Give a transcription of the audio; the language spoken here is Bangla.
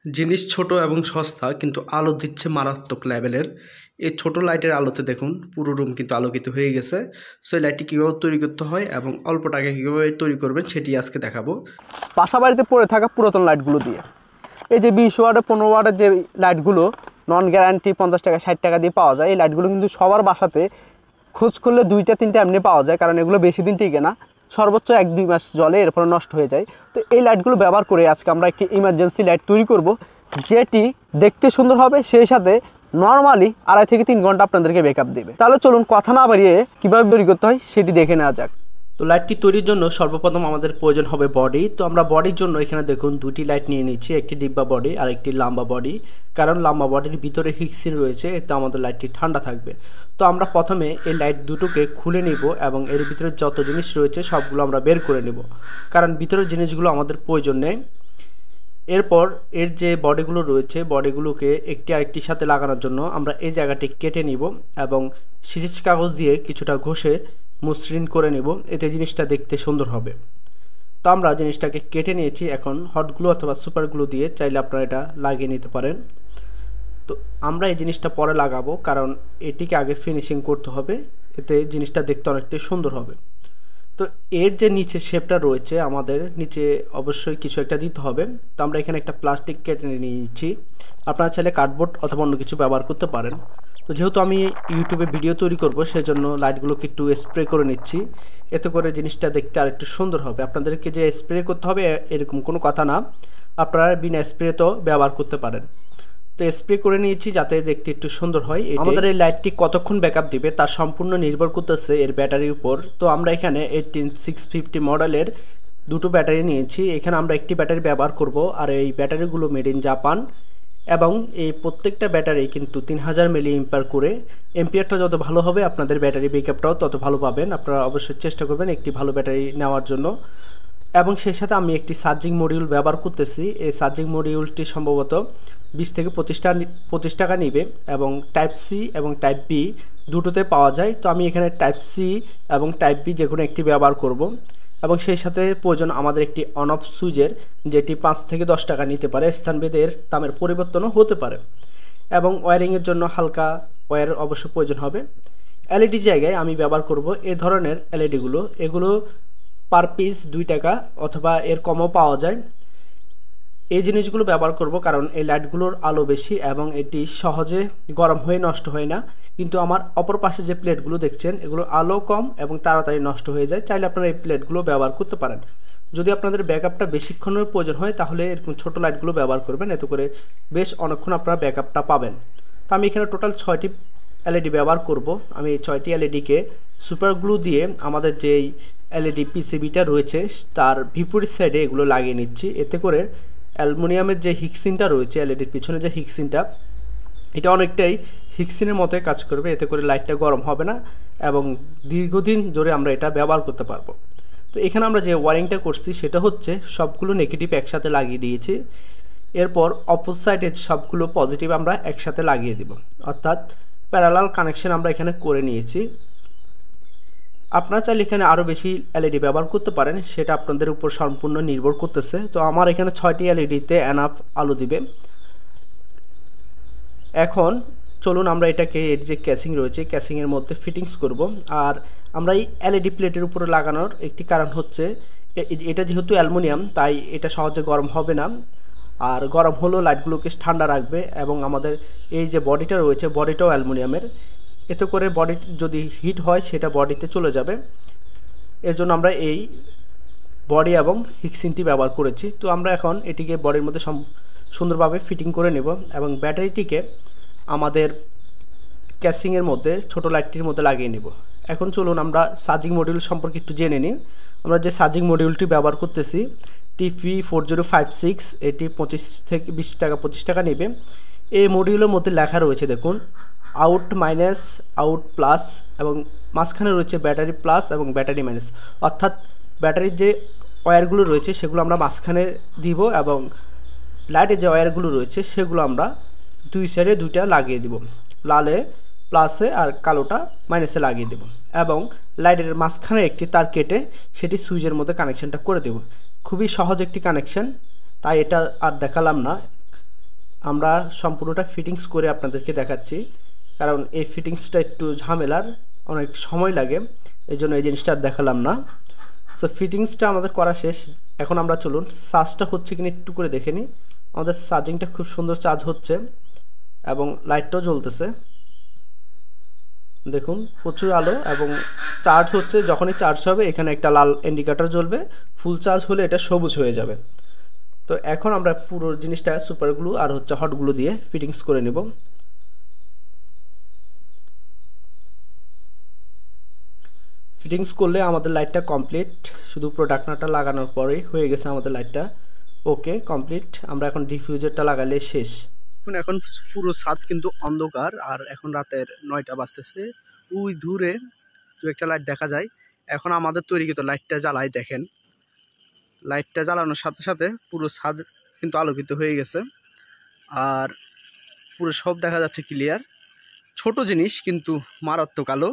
জিনিস ছোট এবং সস্তা কিন্তু আলো দিচ্ছে মারাত্মক লেভেলের। এই ছোট লাইটের আলোতে দেখুন পুরো রুম কিন্তু আলোকিত হয়ে গেছে। সো এই লাইটটি কীভাবে তৈরি করতে হয় এবং অল্প টাকায় কীভাবে তৈরি করবেন সেটি আজকে দেখাবো। বাসা বাড়িতে পড়ে থাকা পুরাতন লাইটগুলো দিয়ে এই যে 20 ওয়াটের 15 ওয়াটের যে লাইটগুলো নন গ্যারান্টি 50 টাকা 60 টাকা দিয়ে পাওয়া যায়, এই লাইটগুলো কিন্তু সবার বাসাতে খোঁজ করলে 2টা 3টা এমনি পাওয়া যায়, কারণ এগুলো বেশি দিন টিকে না, সর্বোচ্চ 1-2 মাস জলে এরপর নষ্ট হয়ে যায়। তো এই লাইটগুলো ব্যবহার করে আজকে আমরা একটি ইমার্জেন্সি লাইট তৈরি করব, যেটি দেখতে সুন্দর হবে, সেই সাথে নর্মালি 2.5 থেকে 3 ঘন্টা আপনাদেরকে ব্যাকআপ দেবে। তাহলে চলুন কথা না বাড়িয়ে কীভাবে তৈরি করতে হয় সেটি দেখে নেওয়া যাক। তো লাইটটি তৈরির জন্য সর্বপ্রথম আমাদের প্রয়োজন হবে বডি। তো আমরা বডির জন্য এখানে দেখুন 2টি লাইট নিয়ে নিচ্ছি, একটি ডিব্বা বডি আর একটি লম্বা বডি, কারণ লম্বা বডির ভিতরে হিক্সিন রয়েছে, এতে আমাদের লাইটটি ঠান্ডা থাকবে। তো আমরা প্রথমে এই লাইট দুটোকে খুলে নিব এবং এর ভিতরে যত জিনিস রয়েছে সবগুলো আমরা বের করে নেব, কারণ ভিতরের জিনিসগুলো আমাদের প্রয়োজন নেই। এরপর এর যে বডিগুলো রয়েছে বডিগুলোকে একটি আরেকটির সাথে লাগানোর জন্য আমরা এই জায়গাটি কেটে নিব এবং সিরিজ কাগজ দিয়ে কিছুটা ঘষে মসৃণ করে নেব, এতে জিনিসটা দেখতে সুন্দর হবে। তো আমরা জিনিসটাকে কেটে নিয়েছি, এখন হটগুলো অথবা সুপারগুলো দিয়ে চাইলে আপনারা এটা লাগিয়ে নিতে পারেন। তো আমরা এই জিনিসটা পরে লাগাবো, কারণ এটিকে আগে ফিনিশিং করতে হবে, এতে জিনিসটা দেখতে অনেকটাই সুন্দর হবে। তো এর যে নিচে শেপটা রয়েছে আমাদের নিচে অবশ্যই কিছু একটা দিতে হবে। তো আমরা এখানে একটা প্লাস্টিক কেটে নিয়েছি, আপনারা চাইলে কার্ডবোর্ড অথবা অন্য কিছু ব্যবহার করতে পারেন। তো যেহেতু আমি ইউটিউবে ভিডিও তৈরি করব সেজন্য লাইটগুলোকে একটু স্প্রে করে নিচ্ছি, এতে করে জিনিসটা দেখতে আর একটু সুন্দর হবে। আপনাদেরকে যে স্প্রে করতে হবে এরকম কোনো কথা না, আপনারা বিনা স্প্রে তো ব্যবহার করতে পারেন। তো স্প্রে করে নিয়েছি যাতে দেখতে একটু সুন্দর হয়। আমাদের এই লাইটটি কতক্ষণ ব্যাকআপ দিবে তার সম্পূর্ণ নির্ভর করতেছে এর ব্যাটারির উপর। তো আমরা এখানে 18650 মডেলের 2টো ব্যাটারি নিয়েছি, এখানে আমরা একটি ব্যাটারি ব্যবহার করব, আর এই ব্যাটারিগুলো মেড ইন জাপান এবং এই প্রত্যেকটা ব্যাটারি কিন্তু 3000 মিলি এম্পিয়ার করে। এম্পিয়ারটা যত ভালো হবে আপনাদের ব্যাটারি ব্যাকআপটাও তত ভালো পাবেন। আপনারা অবশ্যই চেষ্টা করবেন একটি ভালো ব্যাটারি নেওয়ার জন্য। এবং সেই সাথে আমি একটি চার্জিং মডিউল ব্যবহার করতেছি, এই চার্জিং মডিউলটি সম্ভবত 20 থেকে 25 টাকা নিবে এবং টাইপ সি এবং টাইপ বি দুটোতে পাওয়া যায়। তো আমি এখানে টাইপ সি এবং টাইপ বি যে কোনো একটি ব্যবহার করব এবং সেই সাথে প্রয়োজন আমাদের একটি অন অফ সুইচের, যেটি 5 থেকে 10 টাকা নিতে পারে, স্থানভেদে এর দামের পরিবর্তনও হতে পারে। এবং ওয়্যারিংয়ের জন্য হালকা ওয়্যার অবশ্য প্রয়োজন হবে। এলইডি জায়গায় আমি ব্যবহার করব এ ধরনের এলইডিগুলো, এগুলো পার পিস 2 টাকা অথবা এর কমও পাওয়া যায়। এই জিনিসগুলো ব্যবহার করব কারণ এই লাইটগুলোর আলো বেশি এবং এটি সহজে গরম হয়ে নষ্ট হয় না। কিন্তু আমার অপর পাশে যে প্লেটগুলো দেখছেন এগুলো আলো কম এবং তাড়াতাড়ি নষ্ট হয়ে যায়, চাইলে আপনারা এই প্লেটগুলো ব্যবহার করতে পারেন। যদি আপনাদের ব্যাকআপটা বেশিক্ষণের প্রয়োজন হয় তাহলে এরকম ছোটো লাইটগুলো ব্যবহার করবেন, এতে করে বেশ অনেকক্ষণ আপনারা ব্যাকআপটা পাবেন। তো আমি এখানে টোটাল 6টি এলইডি ব্যবহার করব। আমি এই 6টি এলইডিকে সুপার গ্লু দিয়ে আমাদের যেই এলইডি পিসিবিটা রয়েছে তার বিপরীত সাইডে এগুলো লাগিয়ে নিচ্ছি, এতে করে অ্যালুমিনিয়ামের যে হিক্সিনটা রয়েছে এলইডির পিছনে যে হিক্সিনটা, এটা অনেকটাই হিক্সিনের মতোই কাজ করবে, এতে করে লাইটটা গরম হবে না এবং দীর্ঘদিন ধরে আমরা এটা ব্যবহার করতে পারবো। তো এখানে আমরা যে ওয়ারিংটা করছি সেটা হচ্ছে সবগুলো নেগেটিভ একসাথে লাগিয়ে দিয়েছি, এরপর অপোজ সাইডে সবগুলো পজিটিভ আমরা একসাথে লাগিয়ে দিব, অর্থাৎ প্যারালাল কানেকশন আমরা এখানে করে নিয়েছি। আপনারা চাইলে এখানে আরও বেশি এলইডি ব্যবহার করতে পারেন, সেটা আপনাদের উপর সম্পূর্ণ নির্ভর করতেছে। তো আমার এখানে 6টি এলইডিতে এনাফ আলো দিবে। এখন চলুন আমরা এটাকে এর যে ক্যাসিং রয়েছে ক্যাসিংয়ের মধ্যে ফিটিংস করব। আর আমরা এই এলইডি প্লেটের উপরে লাগানোর একটি কারণ হচ্ছে এটা যেহেতু অ্যালুমিনিয়াম তাই এটা সহজে গরম হবে না, আর গরম হলেও লাইটগুলোকে ঠান্ডা রাখবে। এবং আমাদের এই যে বডিটা রয়েছে বডিটাও অ্যালুমিনিয়ামের, এতে করে বডি যদি হিট হয় সেটা বডিতে চলে যাবে, এর জন্য আমরা এই বডি এবং হিক্সিনটি ব্যবহার করেছি। তো আমরা এখন এটিকে বডির মধ্যে সুন্দরভাবে ফিটিং করে নেব এবং ব্যাটারিটিকে আমাদের ক্যাসিংয়ের মধ্যে ছোটো লাইটটির মধ্যে লাগিয়ে নেব। এখন চলুন আমরা চার্জিং মডিউল সম্পর্কে একটু জেনে নিই। আমরা যে চার্জিং মডিউলটি ব্যবহার করতেছি TP4056, এটি 25 টাকা নেবে। এই মডিউলের মধ্যে লেখা রয়েছে দেখুন আউট মাইনাস, আউট প্লাস এবং মাঝখানে রয়েছে ব্যাটারি প্লাস এবং ব্যাটারি মাইনাস, অর্থাৎ ব্যাটারির যে ওয়্যারগুলো রয়েছে সেগুলো আমরা মাঝখানে দিব এবং লাইটের যে ওয়্যারগুলো রয়েছে সেগুলো আমরা দুই সাইডে 2টা লাগিয়ে দিব, লালে প্লাসে আর কালোটা মাইনাসে লাগিয়ে দেব এবং লাইটের মাঝখানে একটি তার কেটে সেটি সুইচের মধ্যে কানেকশানটা করে দেব। খুবই সহজ একটি কানেকশান, তাই এটা আর দেখালাম না। আমরা সম্পূর্ণটা ফিটিংস করে আপনাদেরকে দেখাচ্ছি, কারণ এই ফিটিংসটা একটু ঝামেলার, অনেক সময় লাগে, এই জন্য এই জিনিসটা আর দেখালাম না। সো ফিটিংসটা আমাদের করা শেষ। এখন আমরা চলুন চার্জটা হচ্ছে কিনা একটু করে দেখে নিই। আমাদের চার্জিংটা খুব সুন্দর চার্জ হচ্ছে এবং লাইটটাও জ্বলতেছে, দেখুন প্রচুর আলো এবং চার্জ হচ্ছে। যখনই চার্জ হবে এখানে একটা লাল ইন্ডিকেটর জ্বলবে, ফুল চার্জ হলে এটা সবুজ হয়ে যাবে। তো এখন আমরা পুরো জিনিসটা সুপার গ্লু আর হচ্ছে হট গ্লু দিয়ে ফিটিংস করে নেব। ফিটিংস করলে আমাদের লাইটটা কমপ্লিট, শুধু প্রোডাক্টটা লাগানোর পরেই হয়ে গেছে আমাদের লাইটটা ওকে কমপ্লিট। আমরা এখন ডিফিউজারটা লাগালে শেষ। এখন পুরো ছাদ কিন্তু অন্ধকার, আর এখন রাতের 9টা বাজতেছে। ওই দূরে দু একটা লাইট দেখা যায়। এখন আমাদের তৈরিকৃত লাইটটা জ্বালাই, দেখেন লাইটটা জ্বালানোর সাথে সাথে পুরো ছাদ কিন্তু আলোকিত হয়ে গেছে, আর পুরো সব দেখা যাচ্ছে ক্লিয়ার। ছোট জিনিস কিন্তু মারাত্মক আলো।